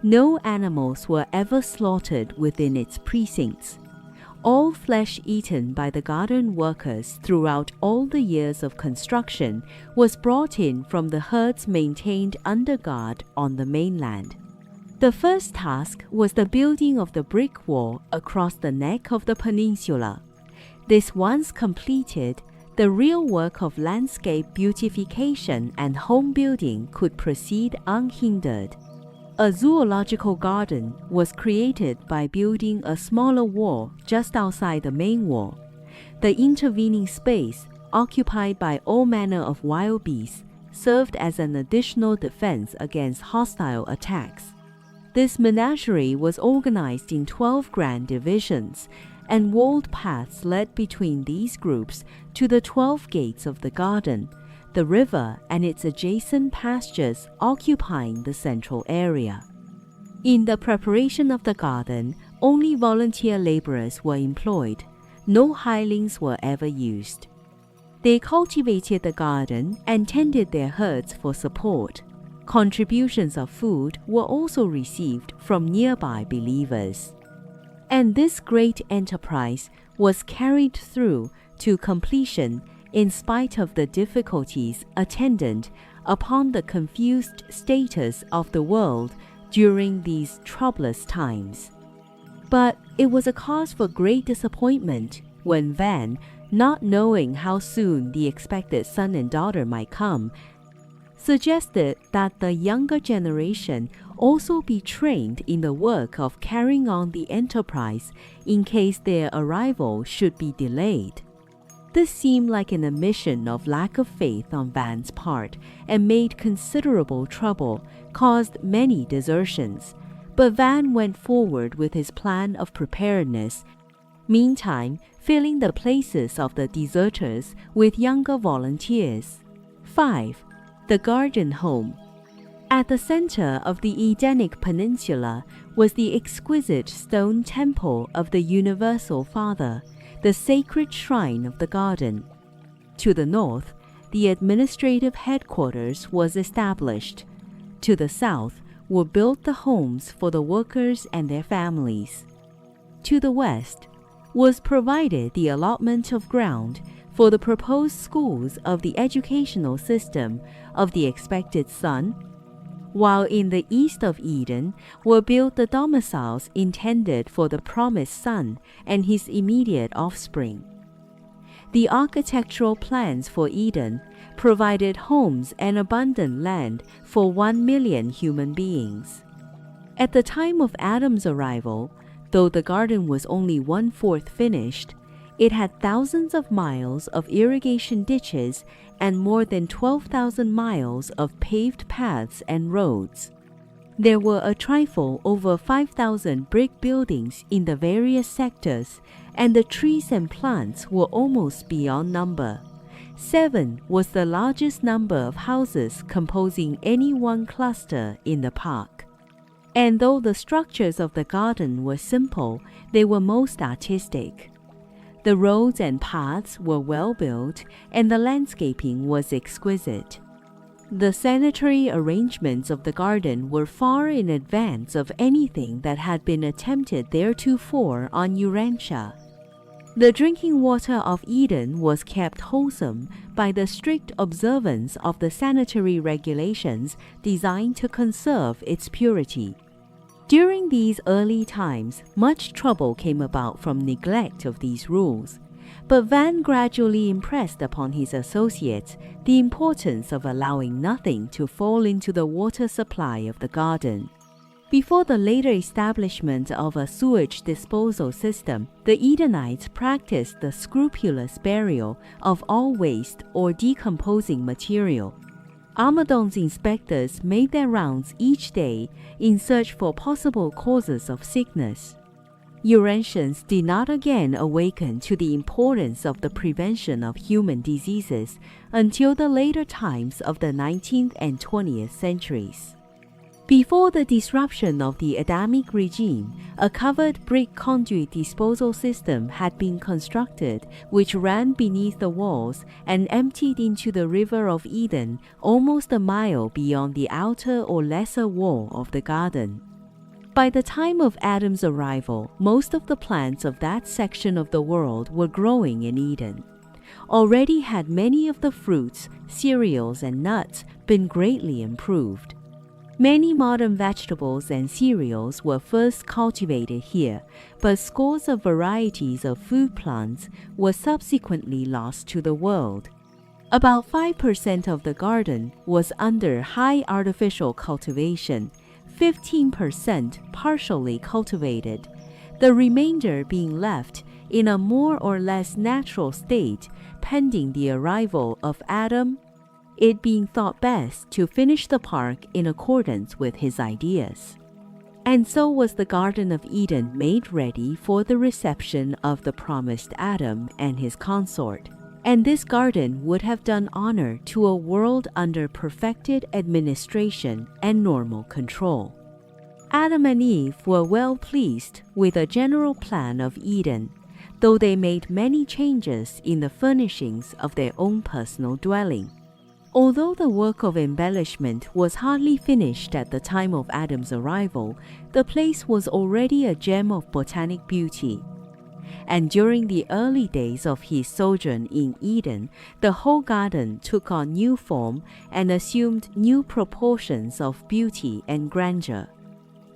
No animals were ever slaughtered within its precincts. All flesh eaten by the garden workers throughout all the years of construction was brought in from the herds maintained under guard on the mainland. The first task was the building of the brick wall across the neck of the peninsula. This once completed, the real work of landscape beautification and home building could proceed unhindered. A zoological garden was created by building a smaller wall just outside the main wall. The intervening space, occupied by all manner of wild beasts, served as an additional defense against hostile attacks. This menagerie was organized in 12 grand divisions, and walled paths led between these groups to the 12 gates of the garden, the river and its adjacent pastures occupying the central area. In the preparation of the garden, only volunteer laborers were employed. No hirelings were ever used. They cultivated the garden and tended their herds for support. Contributions of food were also received from nearby believers. And this great enterprise was carried through to completion in spite of the difficulties attendant upon the confused status of the world during these troublous times. But it was a cause for great disappointment when Van, not knowing how soon the expected son and daughter might come, suggested that the younger generation also be trained in the work of carrying on the enterprise in case their arrival should be delayed. This seemed like an admission of lack of faith on Van's part and made considerable trouble, caused many desertions. But Van went forward with his plan of preparedness, meantime filling the places of the deserters with younger volunteers. 5. The Garden Home. At the center of the Edenic Peninsula was the exquisite stone temple of the Universal Father, the sacred shrine of the garden. To the north, the administrative headquarters was established. To the south were built the homes for the workers and their families. To the west was provided the allotment of ground for the proposed schools of the educational system of the expected son, while in the east of Eden were built the domiciles intended for the promised son and his immediate offspring. The architectural plans for Eden provided homes and abundant land for 1 million human beings. At the time of Adam's arrival, though the garden was only 1/4 finished, it had thousands of miles of irrigation ditches and more than 12,000 miles of paved paths and roads. There were a trifle over 5,000 brick buildings in the various sectors, and the trees and plants were almost beyond number. 7 was the largest number of houses composing any one cluster in the park. And though the structures of the garden were simple, they were most artistic. The roads and paths were well built, and the landscaping was exquisite. The sanitary arrangements of the garden were far in advance of anything that had been attempted theretofore on Urantia. The drinking water of Eden was kept wholesome by the strict observance of the sanitary regulations designed to conserve its purity. During these early times, much trouble came about from neglect of these rules, but Van gradually impressed upon his associates the importance of allowing nothing to fall into the water supply of the garden. Before the later establishment of a sewage disposal system, the Edenites practiced the scrupulous burial of all waste or decomposing material. Amadon's inspectors made their rounds each day in search for possible causes of sickness. Urantians did not again awaken to the importance of the prevention of human diseases until the later times of the 19th and 20th centuries. Before the disruption of the Adamic regime, a covered brick conduit disposal system had been constructed which ran beneath the walls and emptied into the River of Eden almost a mile beyond the outer or lesser wall of the garden. By the time of Adam's arrival, most of the plants of that section of the world were growing in Eden. Already had many of the fruits, cereals, and nuts been greatly improved. Many modern vegetables and cereals were first cultivated here, but scores of varieties of food plants were subsequently lost to the world. About 5% of the garden was under high artificial cultivation, 15% partially cultivated, the remainder being left in a more or less natural state pending the arrival of Adam, it being thought best to finish the park in accordance with his ideas. And so was the Garden of Eden made ready for the reception of the promised Adam and his consort. And this garden would have done honor to a world under perfected administration and normal control. Adam and Eve were well pleased with the general plan of Eden, though they made many changes in the furnishings of their own personal dwelling. Although the work of embellishment was hardly finished at the time of Adam's arrival, the place was already a gem of botanic beauty. And during the early days of his sojourn in Eden, the whole garden took on new form and assumed new proportions of beauty and grandeur.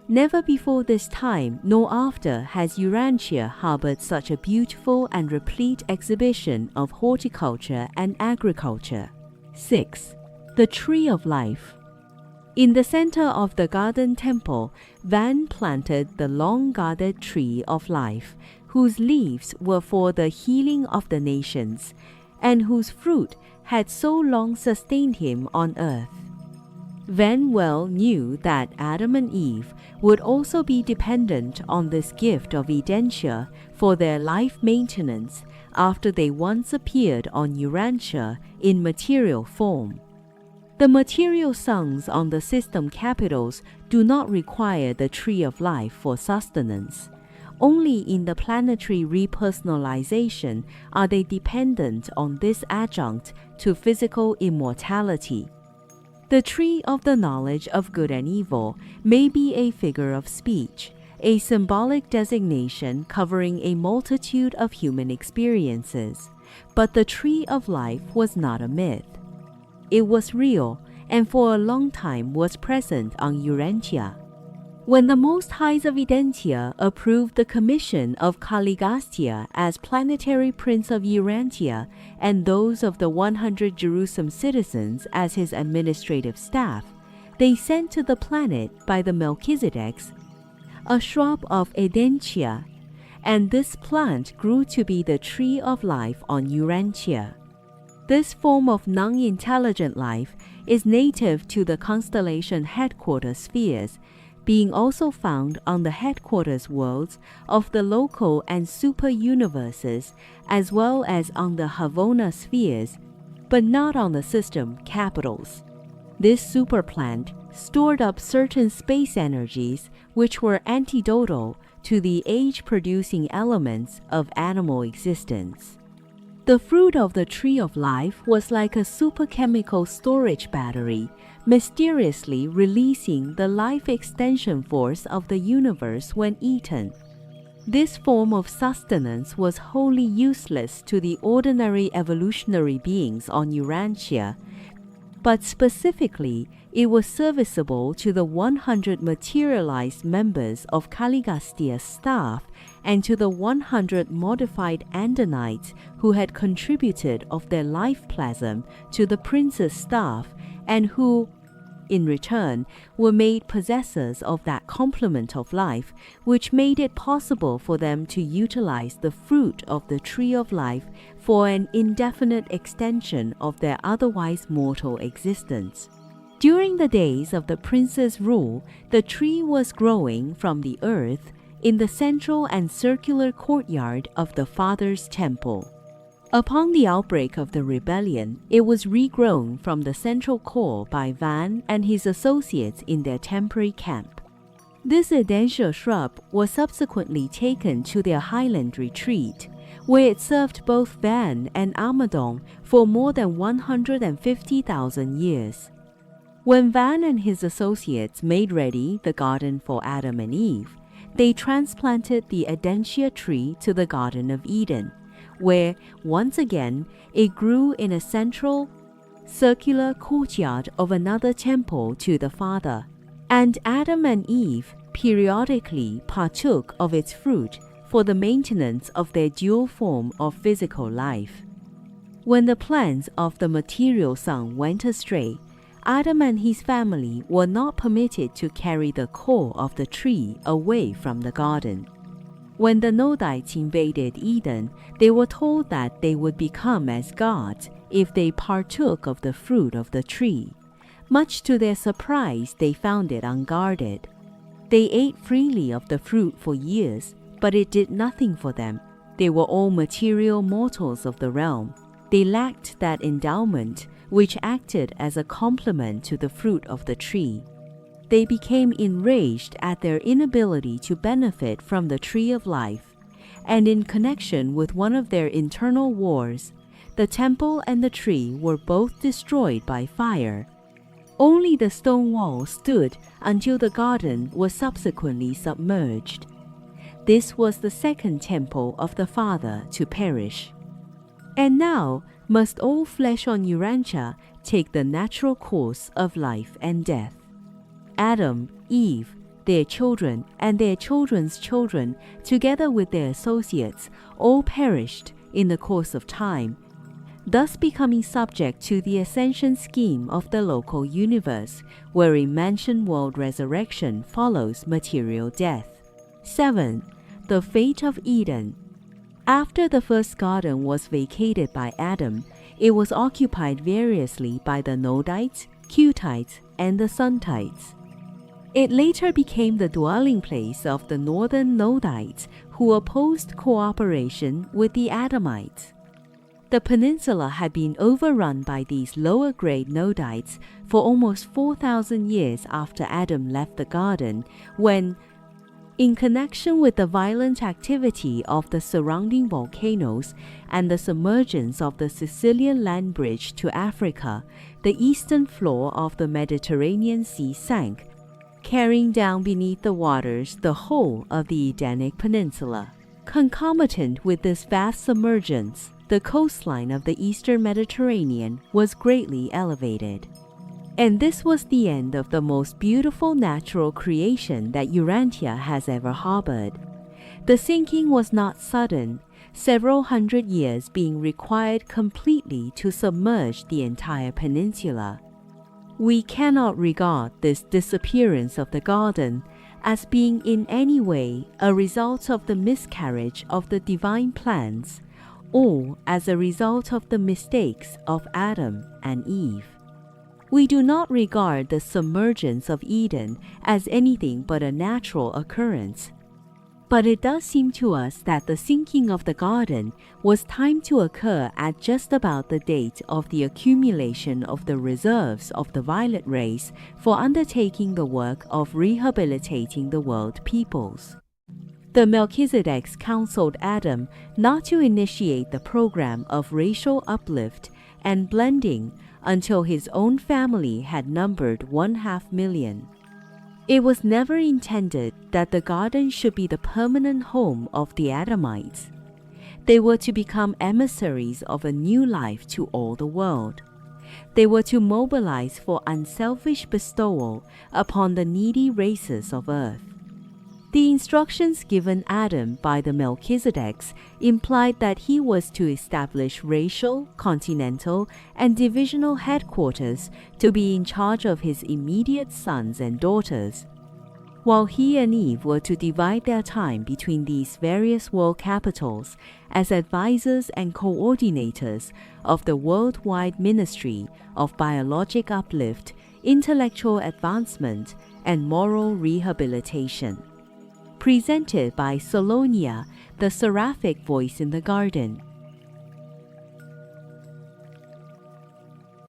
Never before this time nor after has Urantia harbored such a beautiful and replete exhibition of horticulture and agriculture. 6. The Tree of Life. In the center of the garden temple, Van planted the long-guarded Tree of Life, whose leaves were for the healing of the nations, and whose fruit had so long sustained him on earth. Van well knew that Adam and Eve would also be dependent on this gift of Edentia for their life maintenance after they once appeared on Urantia in material form. The material suns on the system capitals do not require the Tree of Life for sustenance. Only in the planetary repersonalization are they dependent on this adjunct to physical immortality. The tree of the knowledge of good and evil may be a figure of speech, a symbolic designation covering a multitude of human experiences, but the tree of life was not a myth. It was real, and for a long time was present on Urantia. When the Most Highs of Edentia approved the commission of Caligastia as planetary prince of Urantia and those of the 100 Jerusalem citizens as his administrative staff, they sent to the planet by the Melchizedeks a shrub of Edentia, and this plant grew to be the tree of life on Urantia. This form of non-intelligent life is native to the constellation headquarters spheres, being also found on the headquarters worlds of the local and super-universes, as well as on the Havona spheres, but not on the system capitals. This superplant stored up certain space energies which were antidotal to the age-producing elements of animal existence. The fruit of the Tree of Life was like a superchemical storage battery, mysteriously releasing the life extension force of the universe when eaten. This form of sustenance was wholly useless to the ordinary evolutionary beings on Urantia, but specifically it was serviceable to the 100 materialized members of Caligastia's staff and to the 100 modified Andanites who had contributed of their life plasm to the prince's staff and who, in return, were made possessors of that complement of life which made it possible for them to utilize the fruit of the Tree of Life for an indefinite extension of their otherwise mortal existence. During the days of the prince's rule, the tree was growing from the earth in the central and circular courtyard of the Father's temple. Upon the outbreak of the rebellion, it was regrown from the central core by Van and his associates in their temporary camp. This Edentia shrub was subsequently taken to their highland retreat, where it served both Van and Amadon for more than 150,000 years. When Van and his associates made ready the garden for Adam and Eve, they transplanted the Adentia tree to the Garden of Eden, where, once again, it grew in a central, circular courtyard of another temple to the Father, and Adam and Eve periodically partook of its fruit for the maintenance of their dual form of physical life. When the plans of the material son went astray, Adam and his family were not permitted to carry the core of the tree away from the garden. When the Nodites invaded Eden, they were told that they would become as gods if they partook of the fruit of the tree. Much to their surprise, they found it unguarded. They ate freely of the fruit for years, but it did nothing for them. They were all material mortals of the realm. They lacked that endowment which acted as a complement to the fruit of the tree. They became enraged at their inability to benefit from the tree of life, and in connection with one of their internal wars, the temple and the tree were both destroyed by fire. Only the stone wall stood until the garden was subsequently submerged. This was the second temple of the Father to perish. And now must all flesh on Urantia take the natural course of life and death. Adam, Eve, their children, and their children's children, together with their associates, all perished in the course of time, thus becoming subject to the ascension scheme of the local universe, wherein mansion world resurrection follows material death. 7. The fate of Eden. After the first garden was vacated by Adam, it was occupied variously by the Nodites, Cutites, and the Suntites. It later became the dwelling place of the northern Nodites, who opposed cooperation with the Adamites. The peninsula had been overrun by these lower-grade Nodites for almost 4,000 years after Adam left the garden, when, in connection with the violent activity of the surrounding volcanoes and the submergence of the Sicilian land bridge to Africa, the eastern floor of the Mediterranean Sea sank, carrying down beneath the waters the whole of the Edenic Peninsula. Concomitant with this vast submergence, the coastline of the eastern Mediterranean was greatly elevated. And this was the end of the most beautiful natural creation that Urantia has ever harbored. The sinking was not sudden, several hundred years being required completely to submerge the entire peninsula. We cannot regard this disappearance of the garden as being in any way a result of the miscarriage of the divine plans, or as a result of the mistakes of Adam and Eve. We do not regard the submergence of Eden as anything but a natural occurrence. But it does seem to us that the sinking of the garden was timed to occur at just about the date of the accumulation of the reserves of the violet race for undertaking the work of rehabilitating the world peoples. The Melchizedeks counseled Adam not to initiate the program of racial uplift and blending until his own family had numbered 500,000. It was never intended that the garden should be the permanent home of the Adamites. They were to become emissaries of a new life to all the world. They were to mobilize for unselfish bestowal upon the needy races of earth. The instructions given Adam by the Melchizedeks implied that he was to establish racial, continental, and divisional headquarters to be in charge of his immediate sons and daughters, while he and Eve were to divide their time between these various world capitals as advisors and coordinators of the worldwide ministry of biologic uplift, intellectual advancement, and moral rehabilitation. Presented by Solonia, the seraphic voice in the garden.